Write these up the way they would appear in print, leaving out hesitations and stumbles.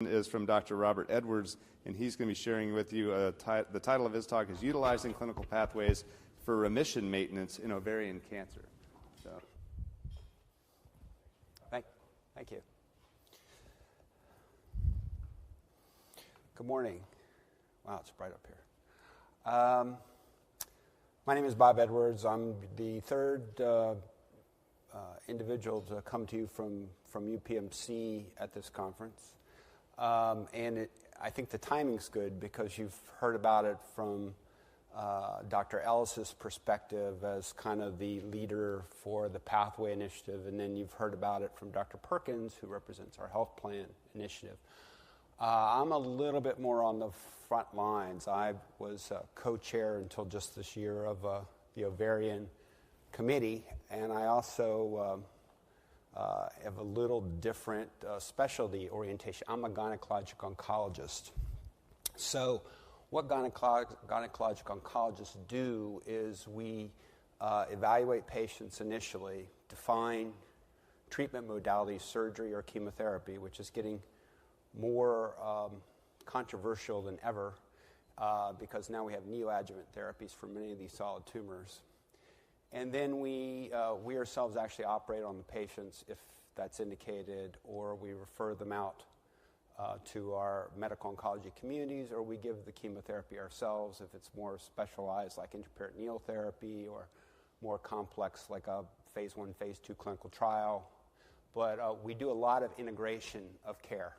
Is from Dr. Robert Edwards, and he's going to be sharing with you the title of his talk is Utilizing Clinical Pathways for Remission Maintenance in Ovarian Cancer. So, Thank you. Good morning. Wow, it's bright up here. My name is Bob Edwards. I'm the third individual to come to you from UPMC at this conference. I think the timing's good because you've heard about it from Dr. Ellis's perspective as kind of the leader for the Pathway Initiative, and then you've heard about it from Dr. Perkins, who represents our health plan initiative. I'm a little bit more on the front lines. I was co-chair until just this year of the Ovarian Committee, and I also have a little different specialty orientation. I'm a gynecologic oncologist. So what gynecologic oncologists do is we evaluate patients initially, define treatment modalities, surgery or chemotherapy, which is getting more controversial than ever because now we have neoadjuvant therapies for many of these solid tumors. And then we ourselves actually operate on the patients if that's indicated, or we refer them out to our medical oncology communities, or we give the chemotherapy ourselves if it's more specialized like intraperitoneal therapy or more complex like a phase 1, phase 2 clinical trial. But we do a lot of integration of care.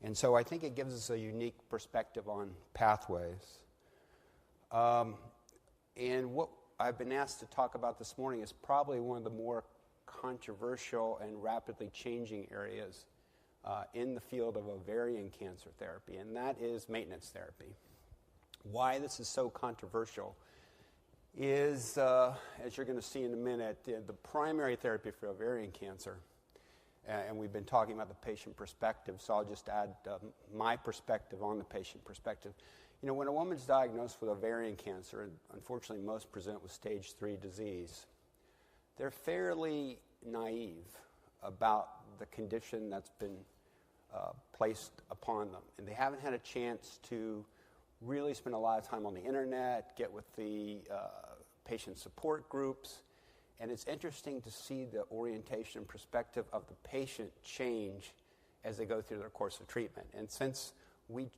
And so I think it gives us a unique perspective on pathways. And what I've been asked to talk about this morning is probably one of the more controversial and rapidly changing areas in the field of ovarian cancer therapy, and that is maintenance therapy. Why this is so controversial is, as you're going to see in a minute, the primary therapy for ovarian cancer, and we've been talking about the patient perspective, so I'll just add my perspective on the patient perspective. You know, when a woman's diagnosed with ovarian cancer, and unfortunately most present with stage 3 disease, they're fairly naive about the condition that's been placed upon them. And they haven't had a chance to really spend a lot of time on the internet, get with the patient support groups. And it's interesting to see the orientation and perspective of the patient change as they go through their course of treatment. And since we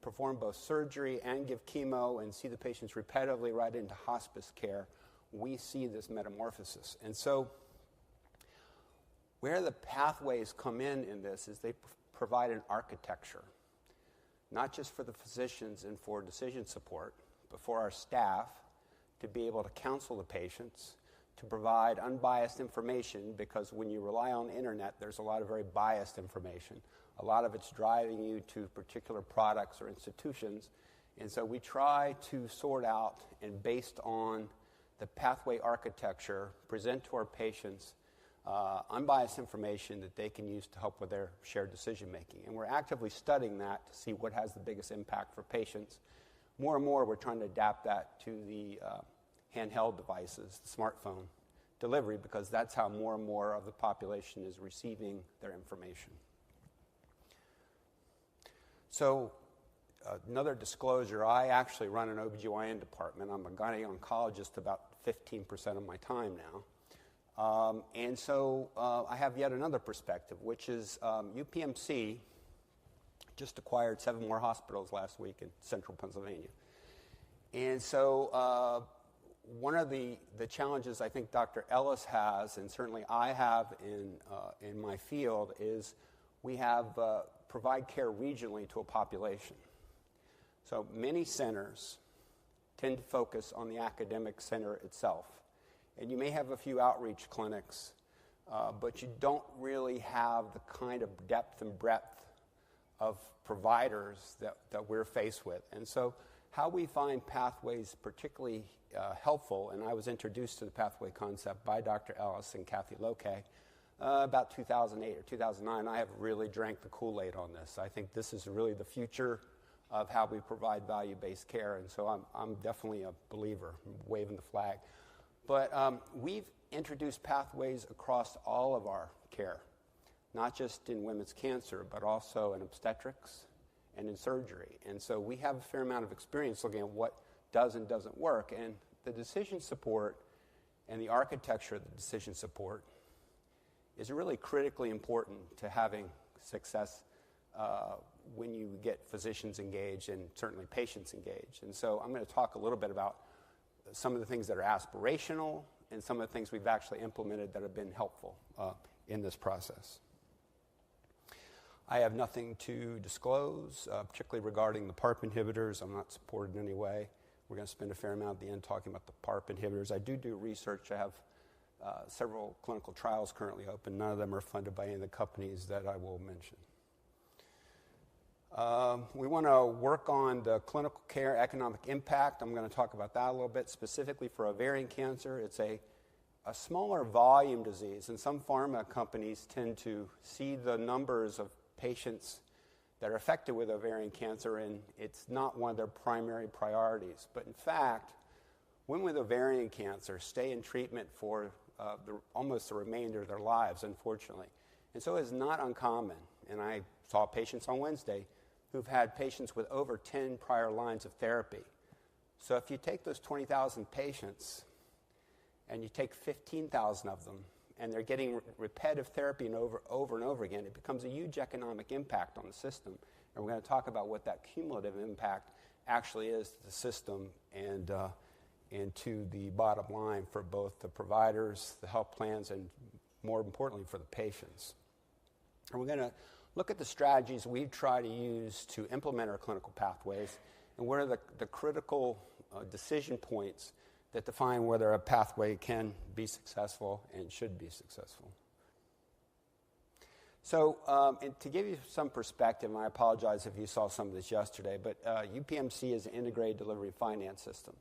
perform both surgery and give chemo and see the patients repetitively right into hospice care, we see this metamorphosis. And so where the pathways come in this is they provide an architecture, not just for the physicians and for decision support, but for our staff to be able to counsel the patients, to provide unbiased information, because when you rely on the internet, there's a lot of very biased information. A lot of it's driving you to particular products or institutions. And so we try to sort out, and based on the pathway architecture, present to our patients unbiased information that they can use to help with their shared decision making. And we're actively studying that to see what has the biggest impact for patients. More and more, we're trying to adapt that to the handheld devices, the smartphone delivery, because that's how more and more of the population is receiving their information. So another disclosure, I actually run an OBGYN department. I'm a gynecologic oncologist about 15% of my time now. And so I have yet another perspective, which is UPMC just acquired 7 more hospitals last week in central Pennsylvania. And so one of the challenges I think Dr. Ellis has, and certainly I have in my field, is we have provide care regionally to a population. So many centers tend to focus on the academic center itself. And you may have a few outreach clinics, but you don't really have the kind of depth and breadth of providers that we're faced with. And so how we find pathways particularly helpful, and I was introduced to the pathway concept by Dr. Ellis and Kathy Lokay about 2008 or 2009. I have really drank the Kool-Aid on this. I think this is really the future of how we provide value-based care, and so I'm definitely a believer, waving the flag. But we've introduced pathways across all of our care, not just in women's cancer, but also in obstetrics and in surgery. And so we have a fair amount of experience looking at what does and doesn't work. And the decision support and the architecture of the decision support is really critically important to having success when you get physicians engaged and certainly patients engaged. And so I'm going to talk a little bit about some of the things that are aspirational and some of the things we've actually implemented that have been helpful in this process. I have nothing to disclose, particularly regarding the PARP inhibitors. I'm not supported in any way. We're going to spend a fair amount at the end talking about the PARP inhibitors. I do research. I have several clinical trials currently open. None of them are funded by any of the companies that I will mention. We want to work on the clinical care economic impact. I'm going to talk about that a little bit, specifically for ovarian cancer. It's a smaller volume disease, and some pharma companies tend to see the numbers of patients that are affected with ovarian cancer, and it's not one of their primary priorities. But in fact, women with ovarian cancer stay in treatment for almost the remainder of their lives, unfortunately. And so it's not uncommon. And I saw patients on Wednesday who've had patients with over 10 prior lines of therapy. So if you take those 20,000 patients and you take 15,000 of them, and they're getting repetitive therapy and over and over again, it becomes a huge economic impact on the system. And we're going to talk about what that cumulative impact actually is to the system and to the bottom line for both the providers, the health plans, and more importantly for the patients. And we're going to look at the strategies we try to use to implement our clinical pathways and what are the critical decision points that define whether a pathway can be successful and should be successful. So and to give you some perspective, and I apologize if you saw some of this yesterday, but UPMC is an integrated delivery finance system.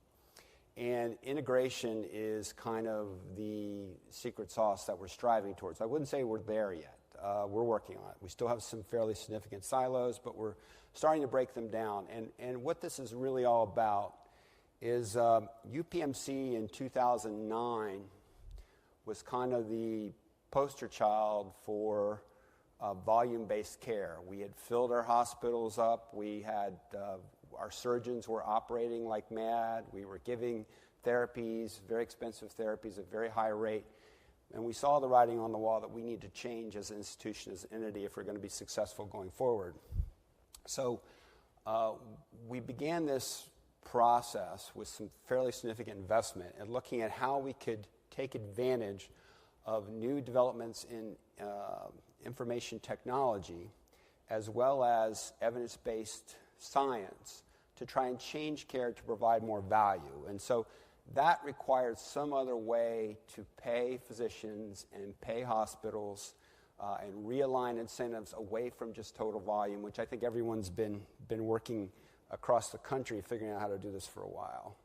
And integration is kind of the secret sauce that we're striving towards. I wouldn't say we're there yet. We're working on it. We still have some fairly significant silos, but we're starting to break them down. And what this is really all about is UPMC in 2009 was kind of the poster child for volume-based care. We had filled our hospitals up. We had our surgeons were operating like mad. We were giving therapies, very expensive therapies at a very high rate. And we saw the writing on the wall that we need to change as an institution, as an entity, if we're going to be successful going forward. So we began this process with some fairly significant investment and looking at how we could take advantage of new developments in information technology as well as evidence-based science to try and change care to provide more value. And so that required some other way to pay physicians and pay hospitals and realign incentives away from just total volume, which I think everyone's been working across the country figuring out how to do this for a while.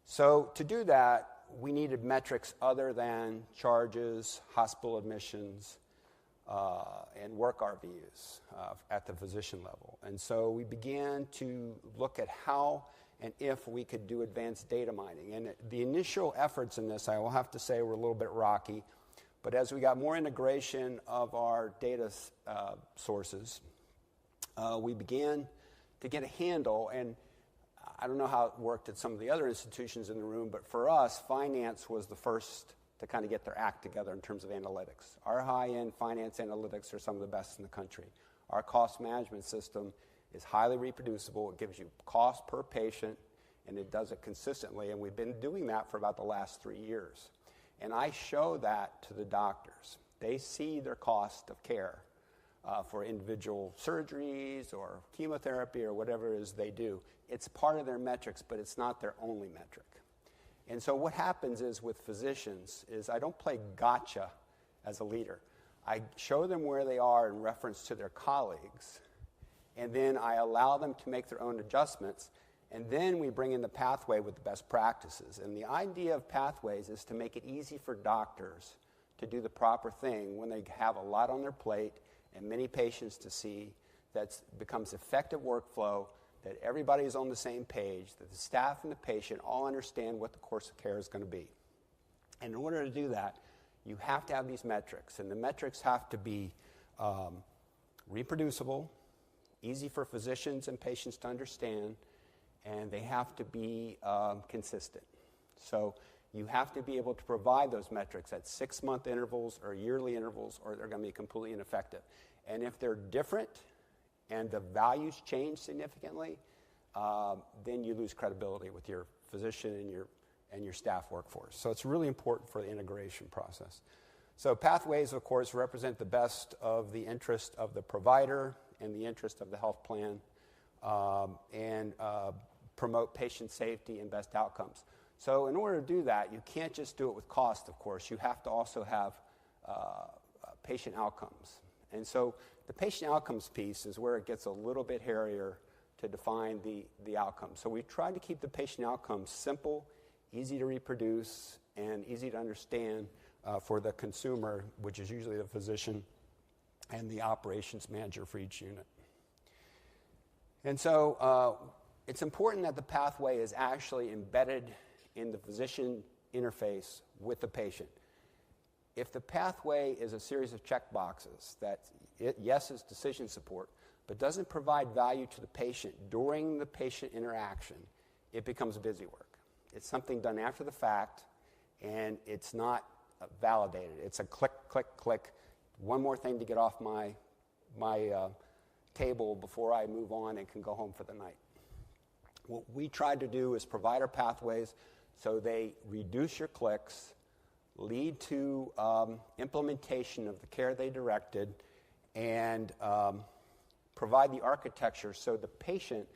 So to do that, we needed metrics other than charges, hospital admissions, and work RVUs at the physician level. And so we began to look at how and if we could do advanced data mining. And the initial efforts in this, I will have to say, were a little bit rocky. But as we got more integration of our data sources, we began to get a handle. And I don't know how it worked at some of the other institutions in the room, but for us, finance was the first to kind of get their act together in terms of analytics. Our high-end finance analytics are some of the best in the country. Our cost management system is highly reproducible. It gives you cost per patient, and it does it consistently, and we've been doing that for about the last 3 years. And I show that to the doctors. They see their cost of care for individual surgeries or chemotherapy or whatever it is they do. It's part of their metrics, but it's not their only metric. And so what happens is with physicians is I don't play gotcha as a leader. I show them where they are in reference to their colleagues, and then I allow them to make their own adjustments, and then we bring in the pathway with the best practices. And the idea of pathways is to make it easy for doctors to do the proper thing when they have a lot on their plate and many patients to see. That becomes effective workflow, that everybody is on the same page, that the staff and the patient all understand what the course of care is going to be. And in order to do that, you have to have these metrics, and the metrics have to be reproducible, easy for physicians and patients to understand, and they have to be consistent. So you have to be able to provide those metrics at 6-month intervals or yearly intervals, or they're going to be completely ineffective. And if they're different and the values change significantly, then you lose credibility with your physician and your staff workforce. So it's really important for the integration process. So pathways, of course, represent the best of the interest of the provider and the interest of the health plan, and promote patient safety and best outcomes. So in order to do that, you can't just do it with cost, of course. You have to also have patient outcomes. And so the patient outcomes piece is where it gets a little bit hairier to define the outcomes. So we try to keep the patient outcomes simple, easy to reproduce, and easy to understand for the consumer, which is usually the physician and the operations manager for each unit. And so it's important that the pathway is actually embedded in the physician interface with the patient. If the pathway is a series of check boxes that, yes, is decision support, but doesn't provide value to the patient during the patient interaction, it becomes busy work. It's something done after the fact, and it's not validated. It's a click, click, click. One more thing to get off my table before I move on and can go home for the night. What we tried to do is provide our pathways so they reduce your clicks, lead to implementation of the care they directed, and provide the architecture so the patient,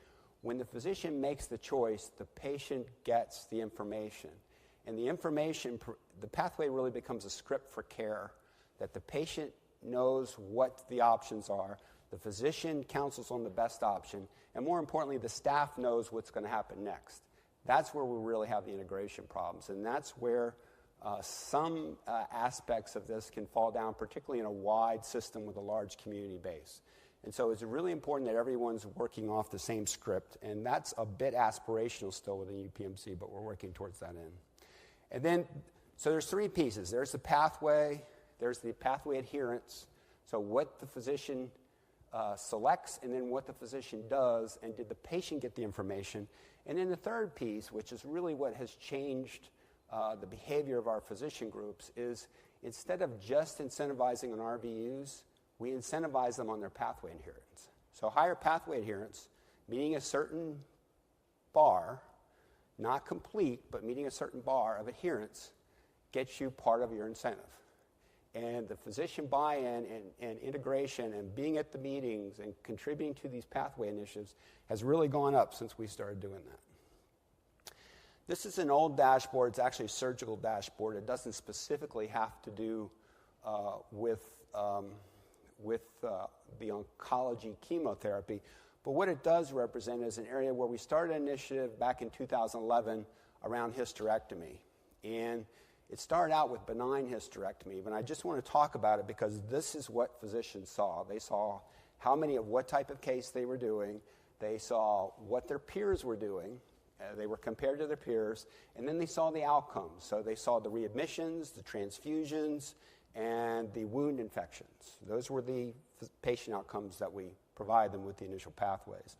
when the physician makes the choice, the patient gets the information. And the information, the pathway really becomes a script for care, that the patient knows what the options are, the physician counsels on the best option, and more importantly, the staff knows what's going to happen next. That's where we really have the integration problems, and that's where some aspects of this can fall down, particularly in a wide system with a large community base. And so it's really important that everyone's working off the same script, and that's a bit aspirational still within UPMC, but we're working towards that end. And then, so there's 3 pieces. There's the pathway, there's the pathway adherence, so what the physician selects, and then what the physician does, and did the patient get the information. And then the third piece, which is really what has changed the behavior of our physician groups, is instead of just incentivizing on RVUs, we incentivize them on their pathway adherence. So higher pathway adherence, meeting a certain bar, not complete, but meeting a certain bar of adherence, gets you part of your incentive. And the physician buy-in and integration and being at the meetings and contributing to these pathway initiatives has really gone up since we started doing that. This is an old dashboard. It's actually a surgical dashboard. It doesn't specifically have to do with the oncology chemotherapy. But what it does represent is an area where we started an initiative back in 2011 around hysterectomy. And it started out with benign hysterectomy, but I just want to talk about it because this is what physicians saw. They saw how many of what type of case they were doing. They saw what their peers were doing. They were compared to their peers, and then they saw the outcomes. So they saw the readmissions, the transfusions, and the wound infections. Those were the patient outcomes that we provide them with the initial pathways.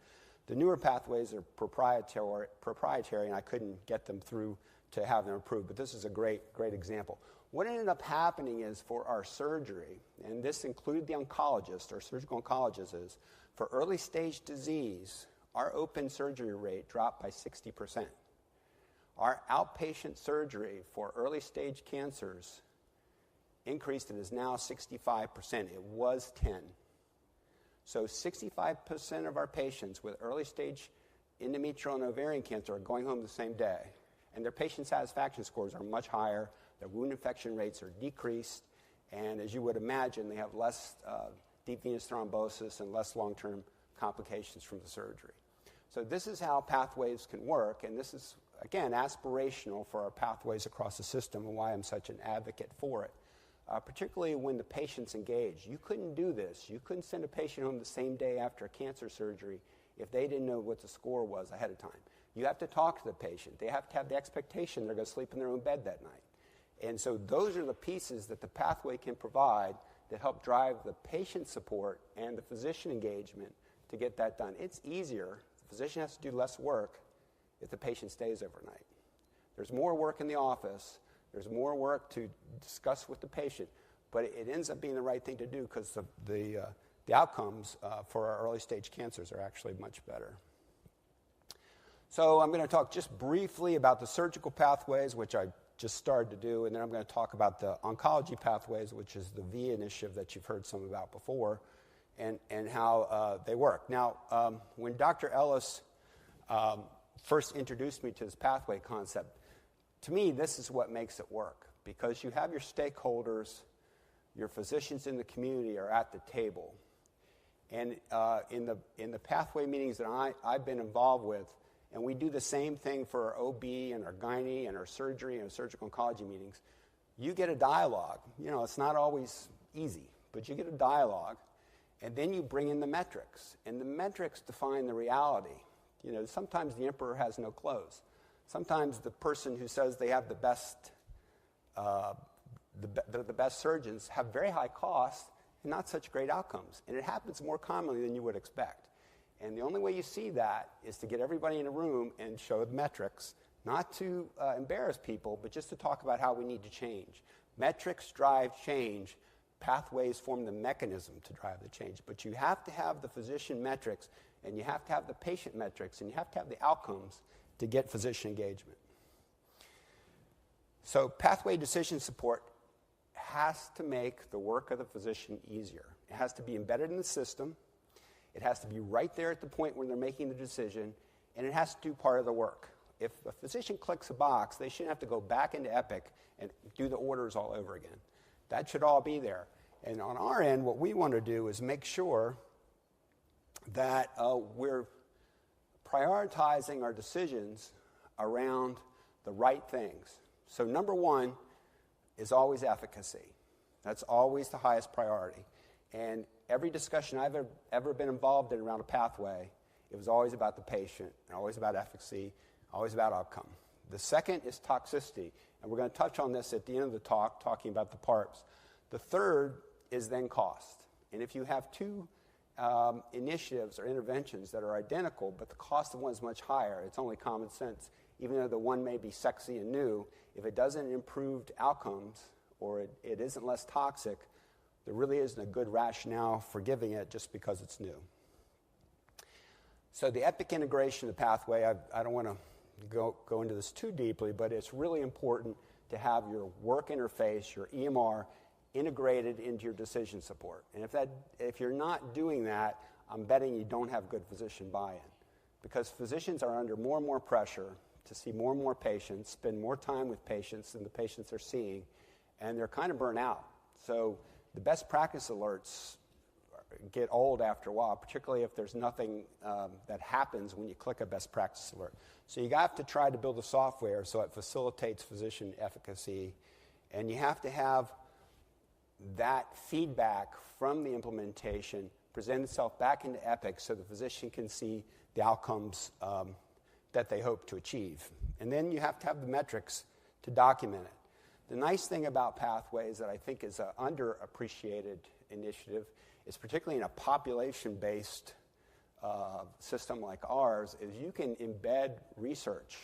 The newer pathways are proprietary, and I couldn't get them through to have them approved, but this is a great example. What ended up happening is for our surgery, and this included the oncologist, our surgical oncologist, is for early stage disease, our open surgery rate dropped by 60%. Our outpatient surgery for early stage cancers increased and is now 65%. It was 10. So 65% of our patients with early stage endometrial and ovarian cancer are going home the same day. And their patient satisfaction scores are much higher. Their wound infection rates are decreased. And as you would imagine, they have less deep venous thrombosis and less long-term complications from the surgery. So this is how pathways can work. And this is, again, aspirational for our pathways across the system and why I'm such an advocate for it. Particularly when the patient's engaged. You couldn't do this. You couldn't send a patient home the same day after a cancer surgery if they didn't know what the score was ahead of time. You have to talk to the patient. They have to have the expectation they're going to sleep in their own bed that night. And so those are the pieces that the pathway can provide that help drive the patient support and the physician engagement to get that done. It's easier. The physician has to do less work if the patient stays overnight. There's more work in the office. There's more work to discuss with the patient. But it ends up being the right thing to do because the outcomes for our early stage cancers are actually much better. So I'm going to talk just briefly about the surgical pathways, which I just started to do, and then I'm going to talk about the oncology pathways, which is the V initiative that you've heard some about before, and how they work. Now, when Dr. Ellis first introduced me to this pathway concept, to me, this is what makes it work, because you have your stakeholders, your physicians in the community are at the table. And in the pathway meetings that I've been involved with, and we do the same thing for our OB and our gynae and our surgery and our surgical oncology meetings, you get a dialogue. You know, it's not always easy, but you get a dialogue, and then you bring in the metrics. And the metrics define the reality. You know, sometimes the emperor has no clothes. Sometimes the person who says they have the best surgeons have very high costs and not such great outcomes. And it happens more commonly than you would expect. And the only way you see that is to get everybody in a room and show the metrics, not to embarrass people, but just to talk about how we need to change. Metrics drive change. Pathways form the mechanism to drive the change. But you have to have the physician metrics, and you have to have the patient metrics, and you have to have the outcomes to get physician engagement. So pathway decision support has to make the work of the physician easier. It has to be embedded in the system. It has to be right there at the point when they're making the decision, and it has to do part of the work. If a physician clicks a box, they shouldn't have to go back into Epic and do the orders all over again. That should all be there. And on our end, what we want to do is make sure that we're prioritizing our decisions around the right things. So number one is always efficacy. That's always the highest priority. And every discussion I've ever been involved in around a pathway, it was always about the patient, and always about efficacy, always about outcome. The second is toxicity, and we're going to touch on this at the end of the talk, talking about the PARPs. The third is then cost. And if you have two initiatives or interventions that are identical, but the cost of one is much higher, it's only common sense. Even though the one may be sexy and new, if it doesn't improve outcomes or it isn't less toxic, there really isn't a good rationale for giving it just because it's new. So the Epic integration of the pathway, I don't want to go into this too deeply, but it's really important to have your work interface, your EMR, integrated into your decision support. And if you're not doing that, I'm betting you don't have good physician buy-in, because physicians are under more and more pressure to see more and more patients, spend more time with patients than the patients they're seeing, and they're kind of burnt out. So the best practice alerts get old after a while, particularly if there's nothing that happens when you click a best practice alert. So you have to try to build a software so it facilitates physician efficacy, and you have to have that feedback from the implementation present itself back into Epic so the physician can see the outcomes that they hope to achieve. And then you have to have the metrics to document it. The nice thing about pathways that I think is an underappreciated initiative is, particularly in a population-based system like ours, is you can embed research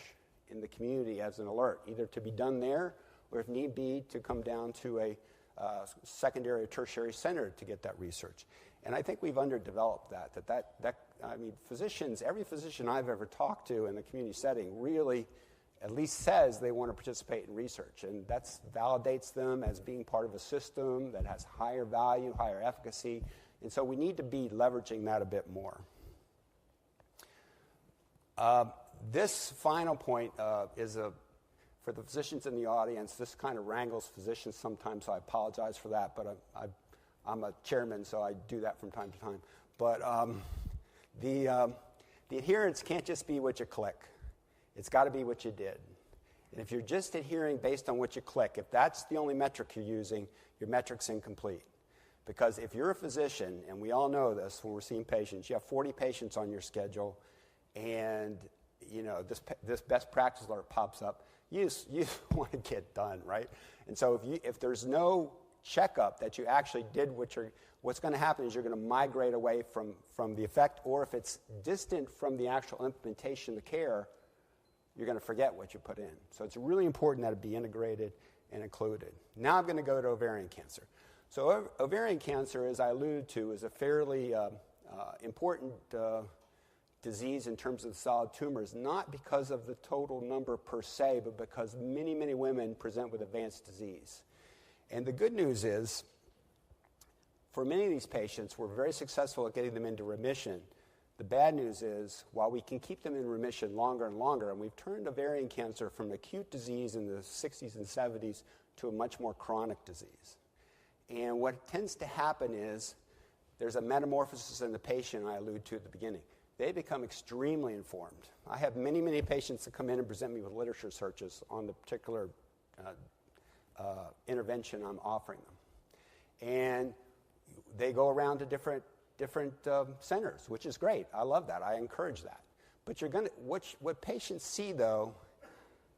in the community as an alert, either to be done there or, if need be, to come down to a secondary or tertiary center to get that research. And I think we've underdeveloped that. I mean, physicians, every physician I've ever talked to in the community setting really at least says they want to participate in research, and that validates them as being part of a system that has higher value, higher efficacy, and so we need to be leveraging that a bit more. This final point is for the physicians in the audience. This kind of wrangles physicians sometimes, so I apologize for that, but I'm a chairman, so I do that from time to time. But the adherence can't just be what you click. It's got to be what you did. And if you're just adhering based on what you click, if that's the only metric you're using, your metric's incomplete. Because if you're a physician, and we all know this when we're seeing patients, you have 40 patients on your schedule, and you know this best practice alert pops up, you want to get done, right? And so if there's no checkup that you actually did what's going to happen is you're going to migrate away from the effect, or if it's distant from the actual implementation of the care, you're going to forget what you put in. So it's really important that it be integrated and included. Now I'm going to go to ovarian cancer. So ovarian cancer, as I alluded to, is a fairly important disease in terms of the solid tumors, not because of the total number per se, but because many, many women present with advanced disease. And the good news is, for many of these patients, we're very successful at getting them into remission. The bad news is, while we can keep them in remission longer and longer, and we've turned ovarian cancer from acute disease in the 60s and 70s to a much more chronic disease. And what tends to happen is there's a metamorphosis in the patient I alluded to at the beginning. They become extremely informed. I have many, many patients that come in and present me with literature searches on the particular intervention I'm offering them. And they go around to different centers, which is great. I love that. I encourage that. But what patients see, though,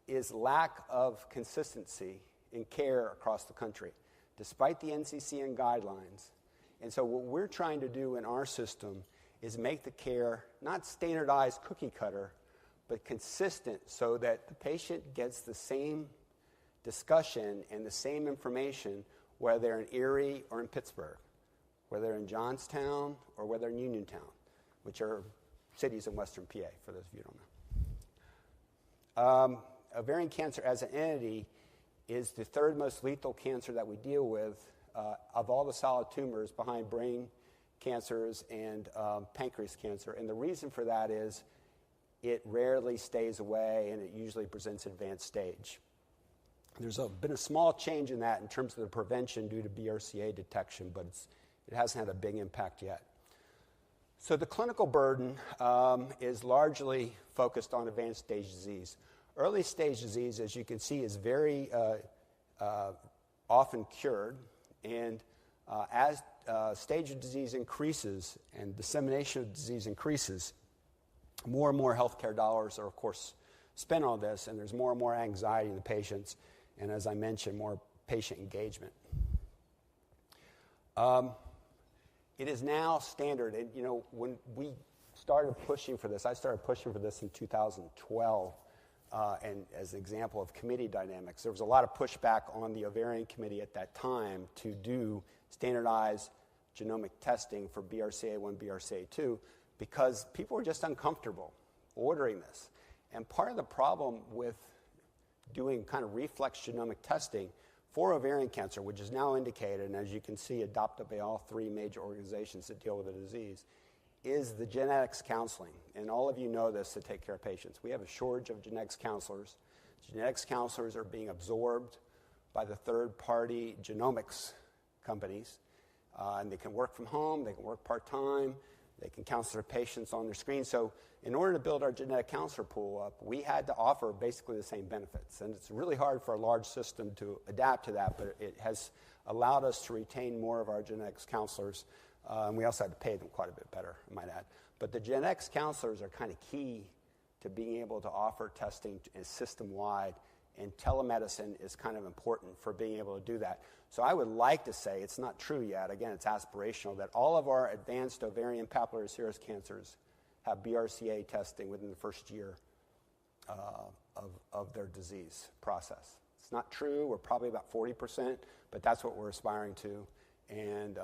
is lack of consistency in care across the country, despite the NCCN guidelines. And so what we're trying to do in our system is make the care not standardized cookie cutter, but consistent so that the patient gets the same discussion and the same information whether they're in Erie or in Pittsburgh, whether they're in Johnstown or whether they're in Uniontown, which are cities in western PA, for those of you who don't know. Ovarian cancer as an entity is the third most lethal cancer that we deal with of all the solid tumors behind brain cancers and pancreas cancer. And the reason for that is it rarely stays away and it usually presents advanced stage. There's been a small change in that in terms of the prevention due to BRCA detection, but it hasn't had a big impact yet. So the clinical burden is largely focused on advanced stage disease. Early stage disease, as you can see, is very often cured, and as stage of disease increases and dissemination of disease increases, more and more healthcare dollars are, of course, spent on this, and there's more and more anxiety in the patients, and as I mentioned, more patient engagement. It is now standard, and when we started pushing for this, I started pushing for this in 2012, and as an example of committee dynamics, there was a lot of pushback on the ovarian committee at that time to do standardized genomic testing for BRCA1, BRCA2, because people were just uncomfortable ordering this. And part of the problem with doing kind of reflex genomic testing for ovarian cancer, which is now indicated, and as you can see, adopted by all three major organizations that deal with the disease, is the genetics counseling. And all of you know this to take care of patients. We have a shortage of genetics counselors. Genetics counselors are being absorbed by the third-party genomics companies, and they can work from home, they can work part-time, they can counsel their patients on their screen. So in order to build our genetic counselor pool up, we had to offer basically the same benefits. And it's really hard for a large system to adapt to that, but it has allowed us to retain more of our genetics counselors. And we also had to pay them quite a bit better, I might add. But the genetics counselors are kind of key to being able to offer testing system-wide, and telemedicine is kind of important for being able to do that. So I would like to say, it's not true yet, again, it's aspirational, that all of our advanced ovarian papillary serous cancers have BRCA testing within the first year of their disease process. It's not true, we're probably about 40%, but that's what we're aspiring to. And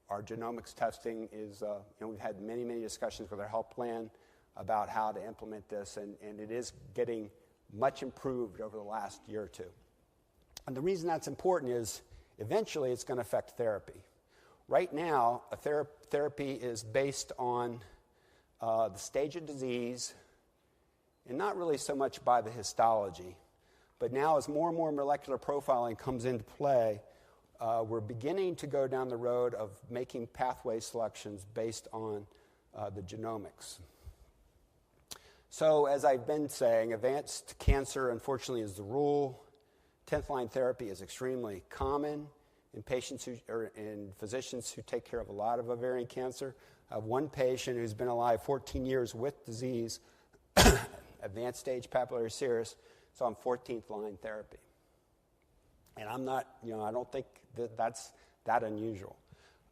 our genomics testing is, we've had many, many discussions with our health plan about how to implement this, and it is getting much improved over the last year or two. And the reason that's important is eventually it's going to affect therapy. Right now, a therapy is based on the stage of disease, and not really so much by the histology. But now as more and more molecular profiling comes into play, we're beginning to go down the road of making pathway selections based on the genomics. So as I've been saying, advanced cancer, unfortunately, is the rule. 10th line therapy is extremely common in patients in physicians who take care of a lot of ovarian cancer. I have one patient who's been alive 14 years with disease, advanced stage papillary serous, so I'm 14th line therapy. And I'm not, I don't think that's that unusual.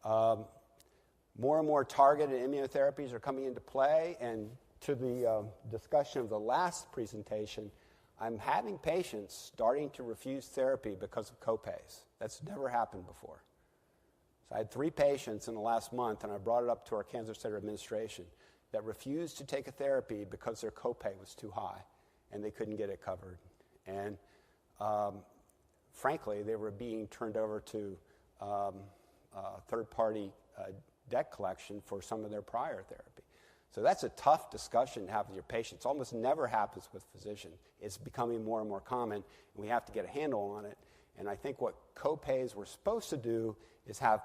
More and more targeted immunotherapies are coming into play, and to the discussion of the last presentation, I'm having patients starting to refuse therapy because of copays. That's never happened before. So I had 3 patients in the last month, and I brought it up to our Cancer Center administration, that refused to take a therapy because their copay was too high, and they couldn't get it covered. And frankly, they were being turned over to third-party debt collection for some of their prior therapy. So that's a tough discussion to have with your patients. Almost never happens with physicians. It's becoming more and more common, and we have to get a handle on it. And I think what copays were supposed to do is have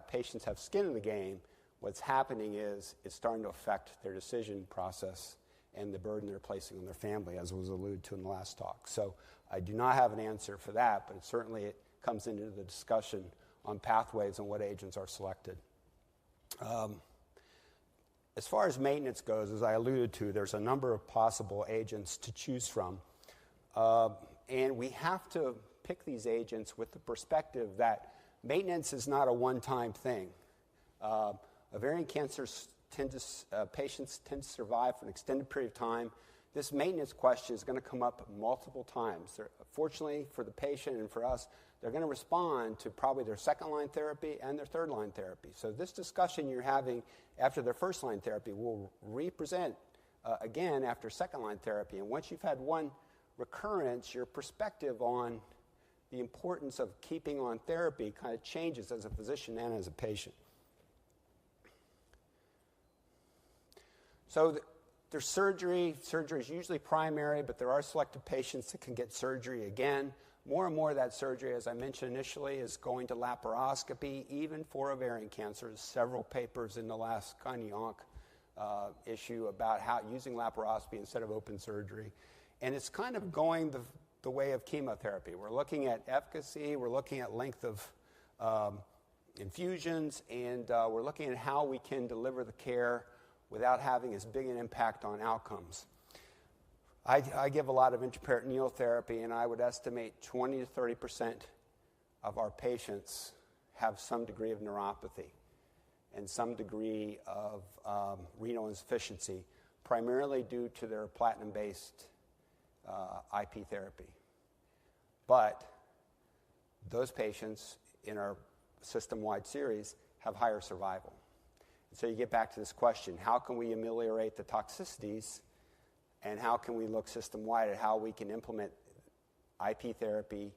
patients have skin in the game. What's happening is it's starting to affect their decision process and the burden they're placing on their family, as was alluded to in the last talk. So I do not have an answer for that, but it comes into the discussion on pathways and what agents are selected. As far as maintenance goes, as I alluded to, there's a number of possible agents to choose from. And we have to pick these agents with the perspective that maintenance is not a one-time thing. Ovarian cancer patients tend to survive for an extended period of time. This maintenance question is going to come up multiple times. Fortunately for the patient and for us, they're going to respond to probably their second-line therapy and their third-line therapy. So this discussion you're having after their first-line therapy will represent again after second-line therapy. And once you've had one recurrence, your perspective on the importance of keeping on therapy kind of changes as a physician and as a patient. So there's surgery. Surgery is usually primary, but there are selected patients that can get surgery again. More and more of that surgery, as I mentioned initially, is going to laparoscopy, even for ovarian cancer. There's several papers in the last Onc issue about how using laparoscopy instead of open surgery. And it's kind of going the way of chemotherapy. We're looking at efficacy, we're looking at length of infusions, and we're looking at how we can deliver the care without having as big an impact on outcomes. I give a lot of intraperitoneal therapy, and I would estimate 20 to 30% of our patients have some degree of neuropathy and some degree of renal insufficiency, primarily due to their platinum-based IP therapy. But those patients in our system-wide series have higher survival. And so you get back to this question, how can we ameliorate the toxicities, and how can we look system-wide at how we can implement IP therapy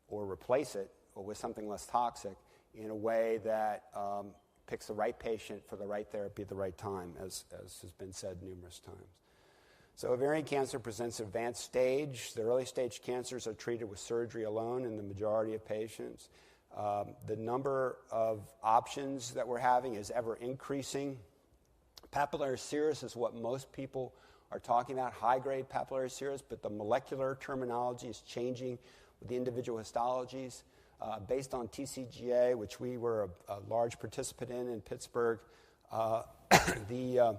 or replace it with something less toxic in a way that picks the right patient for the right therapy at the right time, as has been said numerous times. So ovarian cancer presents advanced stage. The early stage cancers are treated with surgery alone in the majority of patients. The number of options that we're having is ever increasing. Papillary serous is what most people are talking about, high-grade papillary serous, but the molecular terminology is changing with the individual histologies. Based on TCGA, which we were a large participant in Pittsburgh, the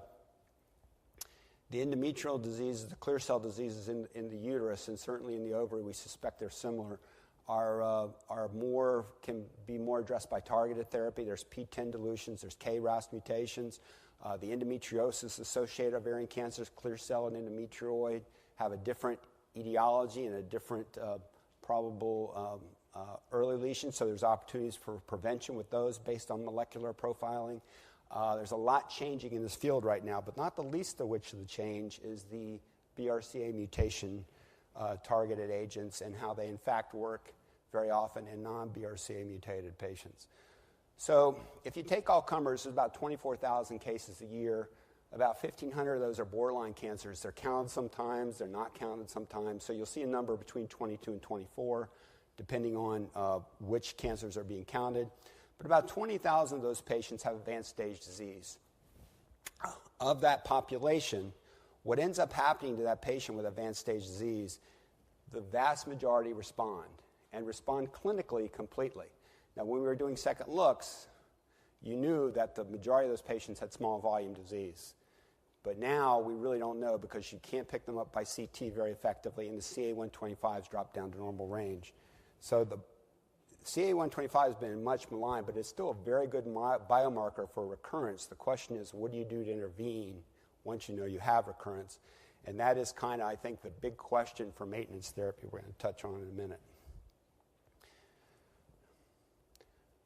endometrial diseases, the clear cell diseases in the uterus, and certainly in the ovary, we suspect they're similar, can be more addressed by targeted therapy. There's PTEN dilutions, there's KRAS mutations. The endometriosis-associated ovarian cancers, clear cell and endometrioid, have a different etiology and a different probable early lesion, so there's opportunities for prevention with those based on molecular profiling. There's a lot changing in this field right now, but not the least of which of the change is the BRCA mutation targeted agents and how they in fact work very often in non-BRCA mutated patients. So if you take all comers, there's about 24,000 cases a year. About 1,500 of those are borderline cancers. They're counted sometimes, they're not counted sometimes. So you'll see a number between 22 and 24, depending on which cancers are being counted. But about 20,000 of those patients have advanced stage disease. Of that population, what ends up happening to that patient with advanced stage disease, the vast majority respond, and respond clinically completely. Now, when we were doing second looks, you knew that the majority of those patients had small volume disease. But now we really don't know because you can't pick them up by CT very effectively, and the CA-125s drop down to normal range. So the CA-125 has been much maligned, but it's still a very good biomarker for recurrence. The question is, what do you do to intervene once you know you have recurrence? And that is kind of, I think, the big question for maintenance therapy we're going to touch on in a minute.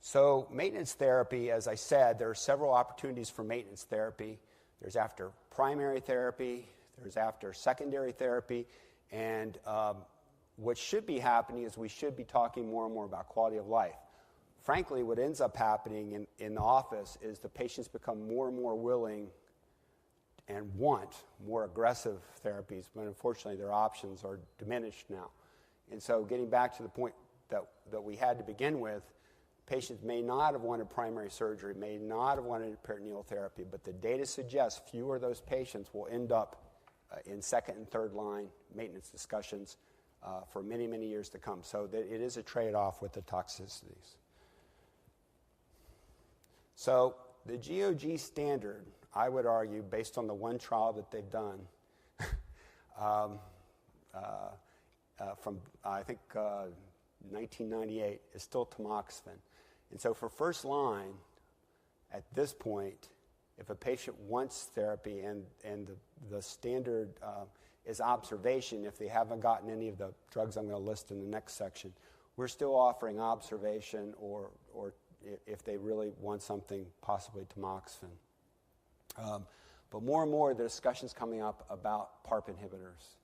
So maintenance therapy, as I said, there are several opportunities for maintenance therapy. There's after primary therapy, there's after secondary therapy, and what should be happening is we should be talking more and more about quality of life. Frankly, what ends up happening in the office is the patients become more and more willing and want more aggressive therapies, but unfortunately their options are diminished now. And so getting back to the point that we had to begin with, patients may not have wanted primary surgery, may not have wanted peritoneal therapy, but the data suggests fewer of those patients will end up in second and third line maintenance discussions for many, many years to come. So that it is a trade-off with the toxicities. So the GOG standard, I would argue, based on the one trial that they've done, from I think 1998, is still tamoxifen. And so for first line, at this point, if a patient wants therapy and the standard is observation, if they haven't gotten any of the drugs I'm going to list in the next section, we're still offering observation or if they really want something, possibly tamoxifen. But more and more, the discussion's coming up about PARP inhibitors.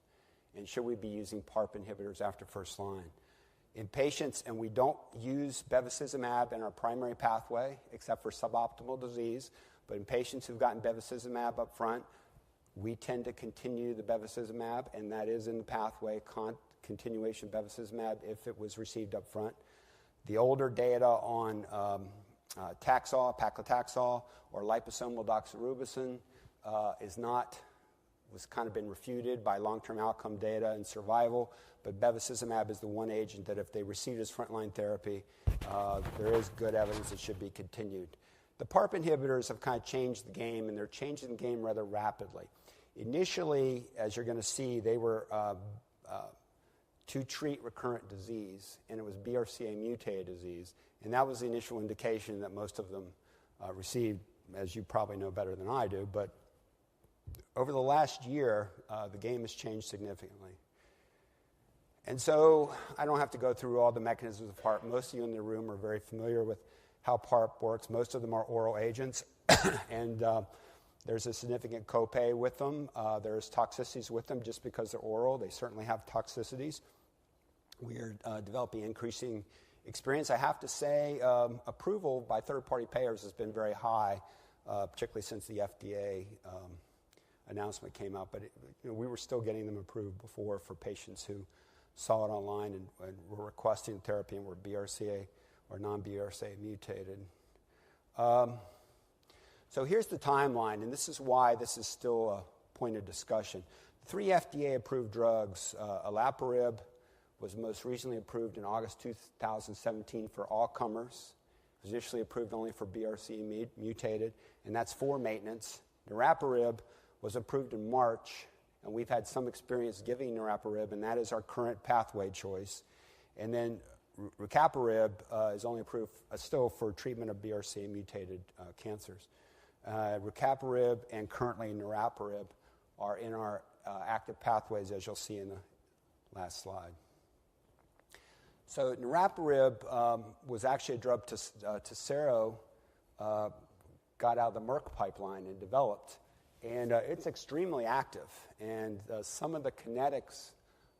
And should we be using PARP inhibitors after first line? In patients, and we don't use bevacizumab in our primary pathway, except for suboptimal disease, but in patients who've gotten bevacizumab up front, we tend to continue the bevacizumab, and that is in the pathway, continuation of bevacizumab if it was received up front. The older data on Taxol, paclitaxel, or liposomal doxorubicin was kind of been refuted by long-term outcome data and survival, but bevacizumab is the one agent that if they receive it as frontline therapy, there is good evidence it should be continued. The PARP inhibitors have kind of changed the game, and they're changing the game rather rapidly. Initially, as you're going to see, they were to treat recurrent disease, and it was BRCA mutated disease, and that was the initial indication that most of them received, as you probably know better than I do, but over the last year, the game has changed significantly. And so I don't have to go through all the mechanisms of PARP. Most of you in the room are very familiar with how PARP works. Most of them are oral agents, and there's a significant copay with them. There's toxicities with them just because they're oral. They certainly have toxicities. We are developing increasing experience. I have to say approval by third-party payers has been very high, particularly since the FDA announcement came out, but we were still getting them approved before for patients who saw it online and were requesting therapy and were BRCA or non-BRCA mutated. So here's the timeline, and this is why this is still a point of discussion. 3 FDA-approved drugs, Olaparib was most recently approved in August 2017 for all comers. It was initially approved only for BRCA mutated, and that's for maintenance. Niraparib was approved in March, and we've had some experience giving Niraparib, and that is our current pathway choice. And then Rucaparib is only approved still for treatment of BRCA mutated cancers. Rucaparib and currently Niraparib are in our active pathways, as you'll see in the last slide. So Niraparib was actually a drug Tessero got out of the Merck pipeline and developed. And it's extremely active. And some of the kinetics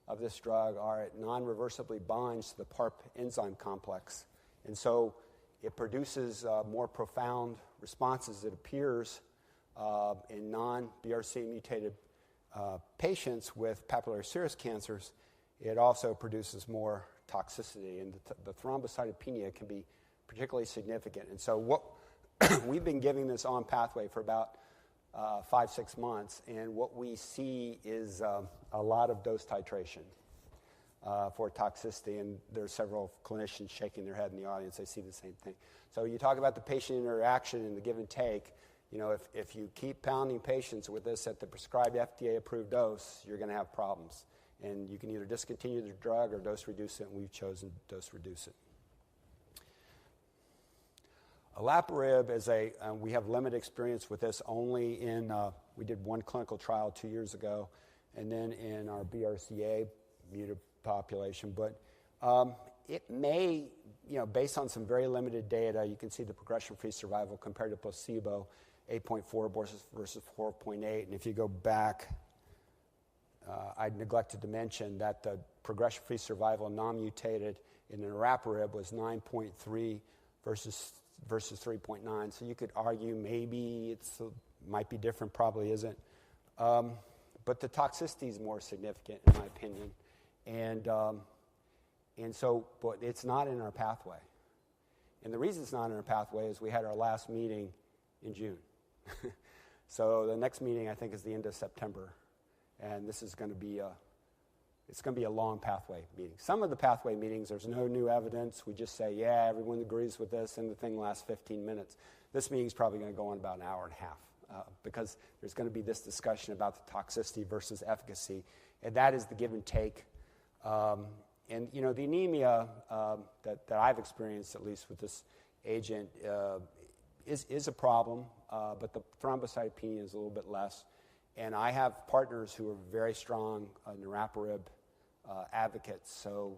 of this drug are it non-reversibly binds to the PARP enzyme complex. And so it produces more profound responses, it appears, in non-BRCA mutated patients with papillary serous cancers. It also produces more toxicity, and the thrombocytopenia can be particularly significant. And so what we've been giving this on pathway for about 5-6 months, and what we see is a lot of dose titration for toxicity, and there's several clinicians shaking their head in the audience. They see the same thing. So you talk about the patient interaction and the give and take. if you keep pounding patients with this at the prescribed FDA-approved dose, you're going to have problems. And you can either discontinue the drug or dose reduce it, and we've chosen to dose reduce it. Olaparib we have limited experience with this only we did one clinical trial 2 years ago, and then in our BRCA mutant population. But it may, based on some very limited data, you can see the progression-free survival compared to placebo, 8.4 versus 4.8. And if you go back, I neglected to mention that the progression-free survival non-mutated in Niraparib was 9.3 versus 3.9. So you could argue maybe might be different, probably isn't. But the toxicity is more significant, in my opinion. But it's not in our pathway. And the reason it's not in our pathway is we had our last meeting in June. So the next meeting, I think, is the end of September. And this is going to be a long pathway meeting. Some of the pathway meetings, there's no new evidence. We just say, yeah, everyone agrees with this, and the thing lasts 15 minutes. This meeting is probably going to go on about an hour and a half because there's going to be this discussion about the toxicity versus efficacy, and that is the give and take. And the anemia that I've experienced, at least with this agent, is a problem, but the thrombocytopenia is a little bit less. And I have partners who are very strong Niraparib advocates. So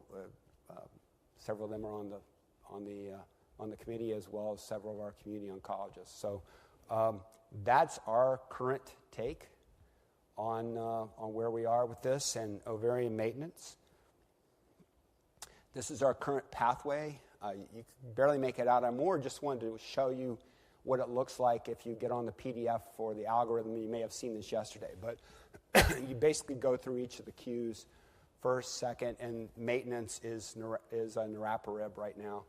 several of them are on the committee, as well as several of our community oncologists. So that's our current take on where we are with this and ovarian maintenance. This is our current pathway. You can barely make it out. I more just wanted to show you what it looks like if you get on the PDF for the algorithm. You may have seen this yesterday, but you basically go through each of the cues, first, second, and maintenance is Niraparib right now.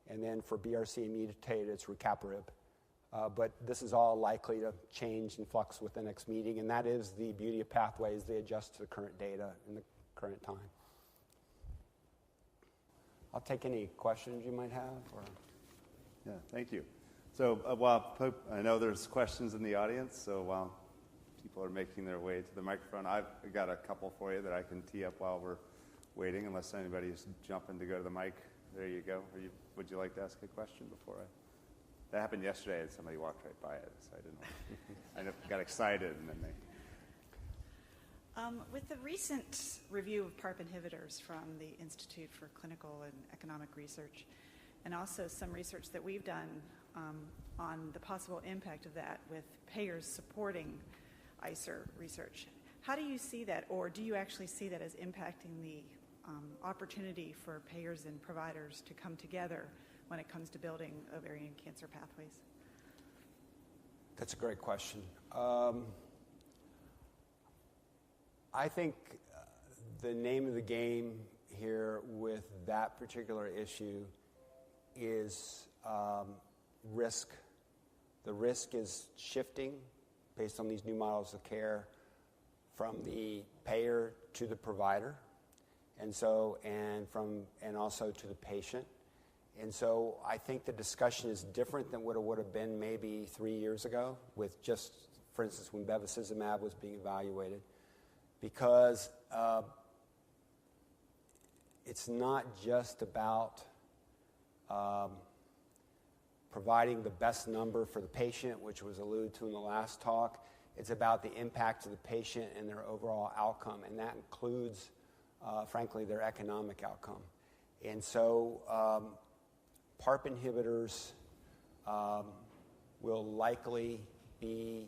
And then for BRCA mutated, it's Rucaparib. But this is all likely to change and flux with the next meeting, and that is the beauty of pathways. They adjust to the current data in the current time. I'll take any questions you might have. Yeah, thank you. So I know there's questions in the audience, so while people are making their way to the microphone, I've got a couple for you that I can tee up while we're waiting, unless anybody's jumping to go to the mic. There you go. Would you like to ask a question before That happened yesterday, and somebody walked right by it, so I got excited, and then they... With the recent review of PARP inhibitors from the Institute for Clinical and Economic Research, and also some research that we've done on the possible impact of that with payers supporting ICER research, how do you see that, or do you actually see that as impacting the opportunity for payers and providers to come together when it comes to building ovarian cancer pathways? That's a great question. I think the name of the game here with that particular issue is risk. The risk is shifting based on these new models of care from the payer to the provider, and also to the patient. And so I think the discussion is different than what it would have been maybe 3 years ago with just, for instance, when bevacizumab was being evaluated, because it's not just about providing the best number for the patient, which was alluded to in the last talk. It's about the impact of the patient and their overall outcome, and that includes, frankly, their economic outcome. And so PARP inhibitors will likely be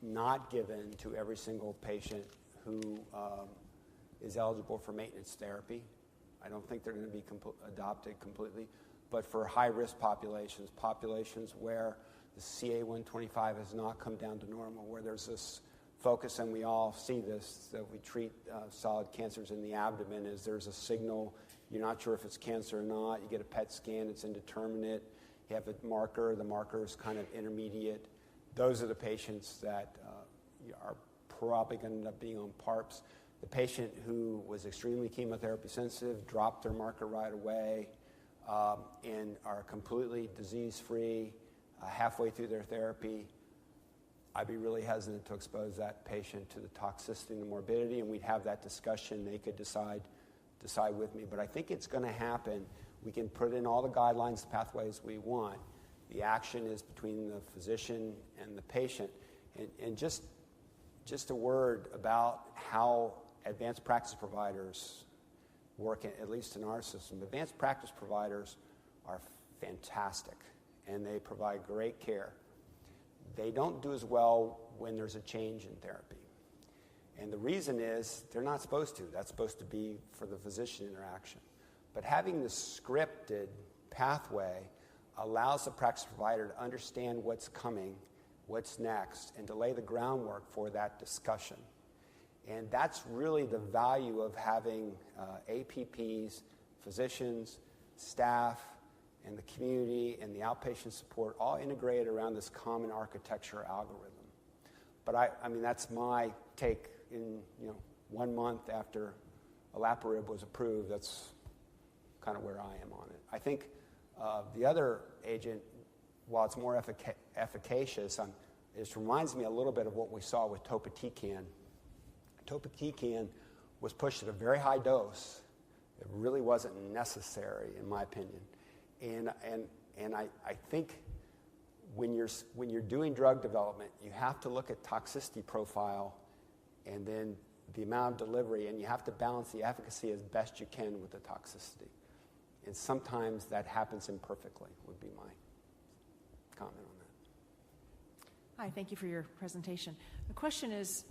not given to every single patient who is eligible for maintenance therapy. I don't think they're going to be adopted completely. But for high-risk populations where the CA-125 has not come down to normal, where there's this focus, and we all see this, that we treat solid cancers in the abdomen, is there's a signal. You're not sure if it's cancer or not. You get a PET scan, it's indeterminate. You have a marker. The marker is kind of intermediate. Those are the patients that are probably going to end up being on PARPs. The patient who was extremely chemotherapy sensitive, dropped their marker right away, and are completely disease-free, halfway through their therapy, I'd be really hesitant to expose that patient to the toxicity and the morbidity, and we'd have that discussion. They could decide with me. But I think it's going to happen. We can put in all the guidelines, the pathways we want. The action is between the physician and the patient. And just a word about how advanced practice providers work, at least in our system. Advanced practice providers are fantastic, and they provide great care. They don't do as well when there's a change in therapy. And the reason is they're not supposed to. That's supposed to be for the physician interaction. But having the scripted pathway allows the practice provider to understand what's coming, what's next, and to lay the groundwork for that discussion. And that's really the value of having APPs, physicians, staff, and the community and the outpatient support all integrated around this common architecture algorithm. But I mean, that's my take. In 1 month after Olaparib was approved, that's kind of where I am on it. I think the other agent, while it's more efficacious, it reminds me a little bit of what we saw with topotecan. Topotecan was pushed at a very high dose. It really wasn't necessary, in my opinion. And I think when you're doing drug development, you have to look at toxicity profile and then the amount of delivery, and you have to balance the efficacy as best you can with the toxicity. And sometimes that happens imperfectly, would be my comment on that. Hi, thank you for your presentation. The question is,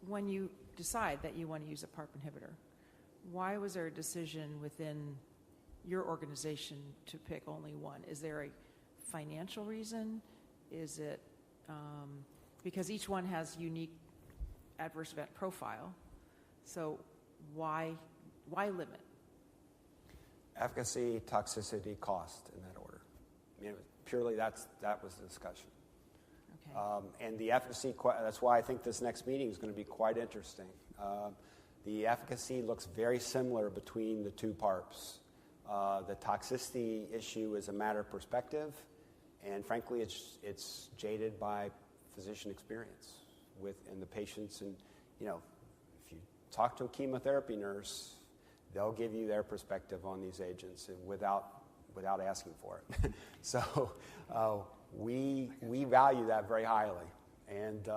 when you decide that you want to use a PARP inhibitor, why was there a decision within your organization to pick only one? Is there a financial reason? Is it because each one has unique adverse event profile? So why limit? Efficacy, toxicity, cost, in that order. I mean, purely that was the discussion. Okay. And the efficacy, that's why I think this next meeting is going to be quite interesting. The efficacy looks very similar between the two PARPs. The toxicity issue is a matter of perspective, and frankly, it's jaded by physician experience in the patients. And if you talk to a chemotherapy nurse, they'll give you their perspective on these agents without asking for it. So we value that very highly, and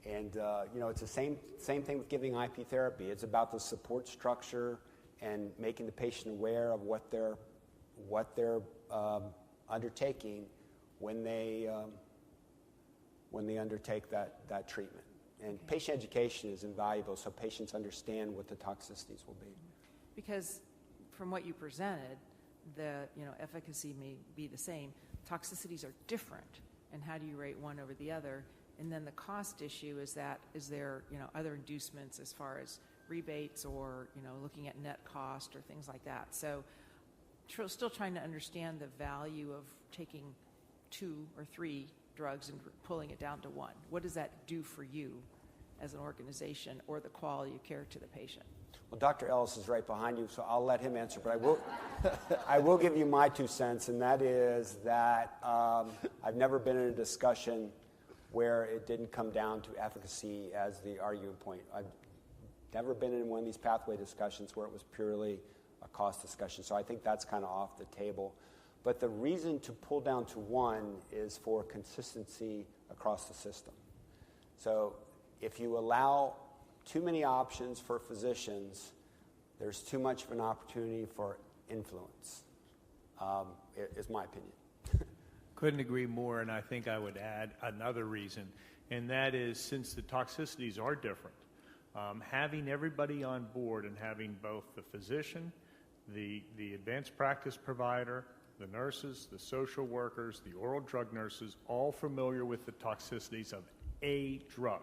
it's the same thing with giving IP therapy. It's about the support structure and making the patient aware of what they're undertaking when they undertake that treatment. And Okay. Patient education is invaluable, so patients understand what the toxicities will be. Because from what you presented, the efficacy may be the same. Toxicities are different, and how do you rate one over the other? And then the cost issue is there other inducements as far as rebates or looking at net cost or things like that. So still trying to understand the value of taking 2 or 3 drugs and pulling it down to 1. What does that do for you as an organization or the quality of care to the patient? Well, Dr. Ellis is right behind you, so I'll let him answer. But I will give you my 2 cents, and that is that I've never been in a discussion where it didn't come down to efficacy as the arguing point. I've never been in one of these pathway discussions where it was purely a cost discussion. So I think that's kind of off the table. But the reason to pull down to 1 is for consistency across the system. So if you allow too many options for physicians, there's too much of an opportunity for influence, is my opinion. Couldn't agree more, and I think I would add another reason, and that is since the toxicities are different, having everybody on board and having both the physician, the advanced practice provider, the nurses, the social workers, the oral drug nurses, all familiar with the toxicities of a drug.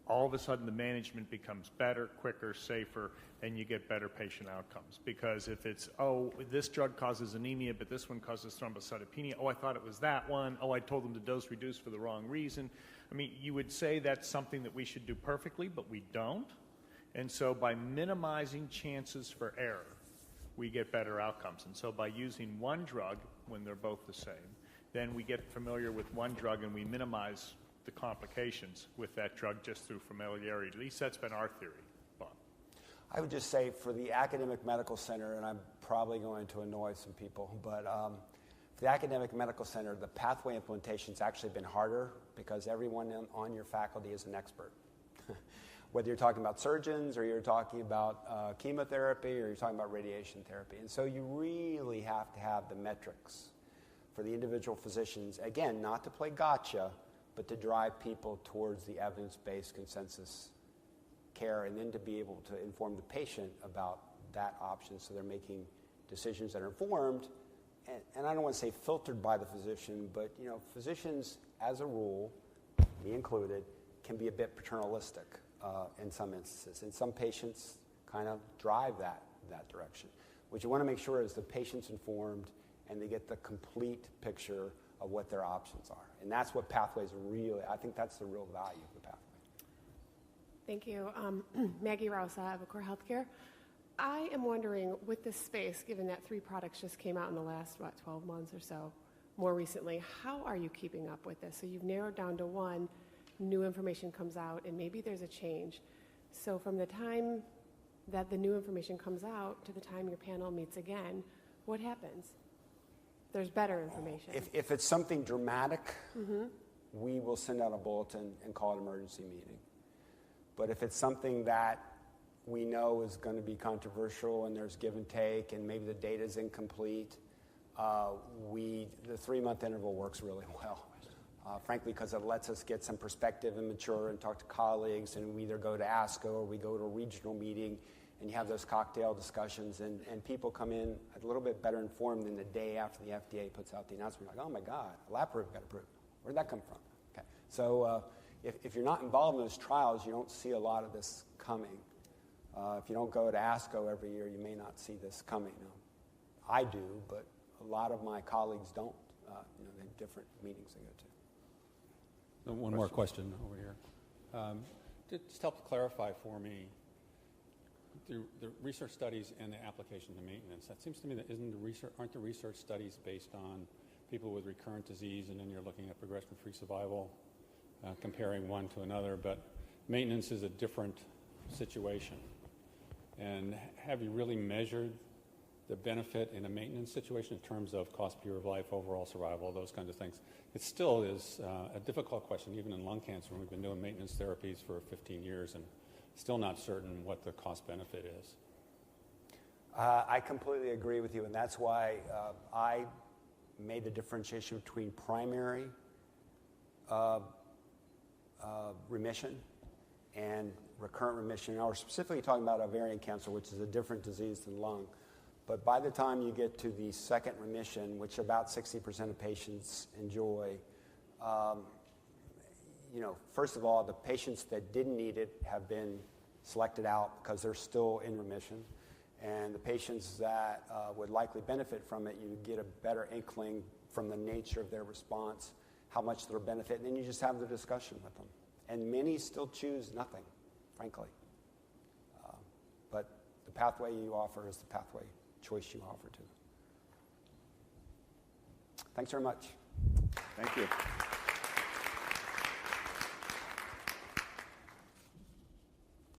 All of a sudden the management becomes better, quicker, safer, and you get better patient outcomes. Because if it's, this drug causes anemia, but this one causes thrombocytopenia, I thought it was that one, I told them to dose reduce for the wrong reason. I mean, you would say that's something that we should do perfectly, but we don't. And so by minimizing chances for error, we get better outcomes. And so by using one drug when they're both the same, then we get familiar with one drug and we minimize the complications with that drug just through familiarity. At least that's been our theory. Bob. I would just say for the academic medical center, and I'm probably going to annoy some people, but for the academic medical center, the pathway implementation's actually been harder because everyone on your faculty is an expert. Whether you're talking about surgeons or you're talking about chemotherapy or you're talking about radiation therapy. And so you really have to have the metrics for the individual physicians, again, not to play gotcha, but to drive people towards the evidence-based consensus care and then to be able to inform the patient about that option so they're making decisions that are informed. And I don't want to say filtered by the physician, but physicians, as a rule, me included, can be a bit paternalistic in some instances. And some patients kind of drive that direction. What you want to make sure is the patient's informed and they get the complete picture of what their options are. And that's what pathways really, I think that's the real value of the pathway. Thank you. Maggie Rouse, Avocor Healthcare. I am wondering, with this space, given that 3 products just came out in the last, 12 months or so, more recently, how are you keeping up with this? So you've narrowed down to 1, new information comes out, and maybe there's a change. So from the time that the new information comes out to the time your panel meets again, what happens? There's better information. If it's something dramatic, we will send out a bulletin and call it an emergency meeting. But if it's something that we know is going to be controversial and there's give and take and maybe the data is incomplete, the 3-month interval works really well. Frankly, because it lets us get some perspective and mature and talk to colleagues, and we either go to ASCO or we go to a regional meeting and you have those cocktail discussions, and people come in a little bit better informed than the day after the FDA puts out the announcement. Like, oh my God, Olaparib got approved. Where'd that come from? Okay, so if you're not involved in those trials, you don't see a lot of this coming. If you don't go to ASCO every year, you may not see this coming. Now, I do, but a lot of my colleagues don't. They have different meetings they go to. One more question over here. Just help clarify for me the research studies and the application to maintenance. That seems to me that aren't the research studies based on people with recurrent disease, and then you're looking at progression-free survival, comparing one to another, but maintenance is a different situation. And have you really measured the benefit in a maintenance situation in terms of cost per year of life, overall survival, those kinds of things? It still is a difficult question, even in lung cancer. We've been doing maintenance therapies for 15 years and still not certain what the cost benefit is. I completely agree with you, and that's why I made the differentiation between primary remission and recurrent remission. Now, we're specifically talking about ovarian cancer, which is a different disease than lung. But by the time you get to the second remission, which about 60% of patients enjoy, first of all, the patients that didn't need it have been selected out because they're still in remission. And the patients that would likely benefit from it, you get a better inkling from the nature of their response, how much they'll benefit, and then you just have the discussion with them. And many still choose nothing, frankly. But the pathway you offer is the pathway choice you offer to. Thanks very much. Thank you.